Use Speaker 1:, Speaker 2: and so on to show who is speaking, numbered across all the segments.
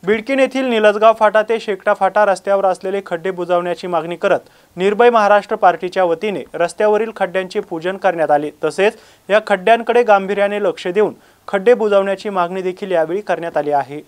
Speaker 1: बिडकीन येथील निलजगाव फाटा ते शेकटा फाटा रस्त्यावर असलेले खड्डे बुजवण्याची मागणी करत निर्भय महाराष्ट्र पार्टीच्या वतीने रस्त्यावरील खड्ड्यांचे पूजन करण्यात आले। तसेच या खड्ड्यांकडे गांभीर्याने लक्ष देऊन खड्डे बुजवण्याची मागणी देखील यावेळी करण्यात आली आहे।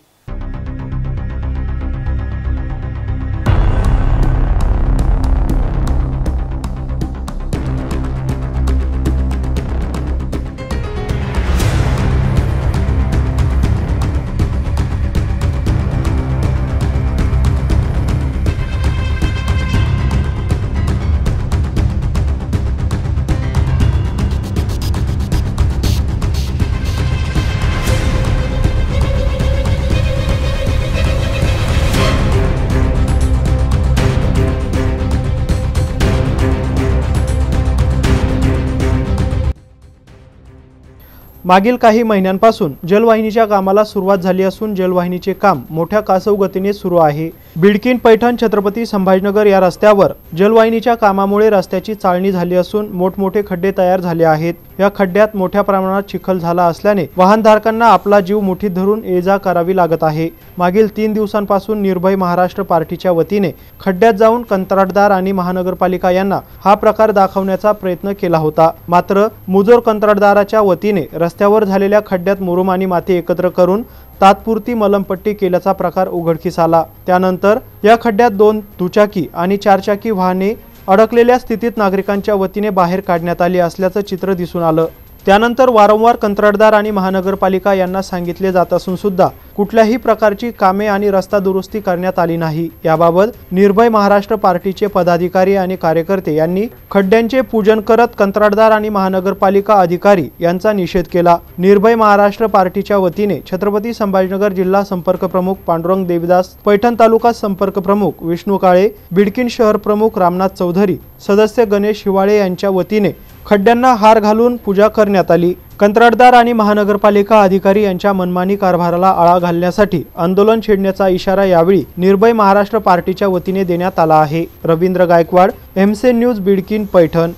Speaker 1: मागील काही महिन्यांपासून जलवाहिनीच्या कामाला सुरुवात झाली असून जलवाहिनीचे काम मोठ्या कासव गतीने सुरू आहे। बिडकीन पैठण छत्रपती संभाजीनगर या रस्त्यावर जलवाहिनीच्या कामामुळे रस्त्याची चाळणी झाली असून मोठमोठे खड्डे तयार झाले आहेत। या खड्ड्यात मोठ्या प्रमाणात चिखल झाला असल्याने वाहनधारकांना आपला जीव मुठीत धरून ये-जा करावी लागत आहे। मागील 3 दिवसांपासून निर्भय महाराष्ट्र पार्टीच्या वतीने खड्ड्यात जाऊन कंत्राटदार आणि महानगरपालिका यांना हा प्रकार दाखवण्याचा प्रयत्न केला होता। मात्र मुजोर कंत्राटदाराच्या वतीने रस्त्यावर झालेल्या खड्ड्यात मुरुम आणि माती एकत्र करून तात्पुरती मलमपट्टी केल्याचा प्रकार उघडकीस आला। त्यानंतर या खड्ड्यात 2 दुचाकी आणि 4 चाकी वाहने अडकलेल्या स्थितीत नागरिकांच्या वतीने बाहेर काढण्यात आली असल्याचं चित्र दिसून आलं। त्यानंतर वारंवार कंत्राटदार आणि महानगरपालिका यांना सांगितले जात असून सुद्धा कुठल्याही प्रकारची कामे आणि रस्ता दुरुस्ती करण्यात आली नाही। याबाबत निर्भय महाराष्ट्र पार्टीचे पदाधिकारी आणि कार्यकर्ते यांनी खड्ड्यांचे पूजन करत कंत्राटदार आणि महानगरपालिका अधिकारी यांचा निषेध केला। निर्भय महाराष्ट्र पार्टीच्या वतीने छत्रपती संभाजीनगर जिल्हा संपर्क प्रमुख पांडुरंग देविदास, पैठण तालुका संपर्क प्रमुख विष्णू काळे, बिडकीन शहर प्रमुख रामनाथ चौधरी, सदस्य गणेश हिवाळे यांच्या वतीने खड्ड्यांना हार घालून पूजा करण्यात आली। कंत्राटदार आणि महानगरपालिका अधिकारी यांच्या मनमानी कारभाराला आळा घालण्यासाठी आंदोलन छेडण्याचा इशारा यावेळी निर्भय महाराष्ट्र पार्टीच्या वतीने देण्यात आला आहे। Ravindra Gaikwad, MC news, Bidkin, Paithan.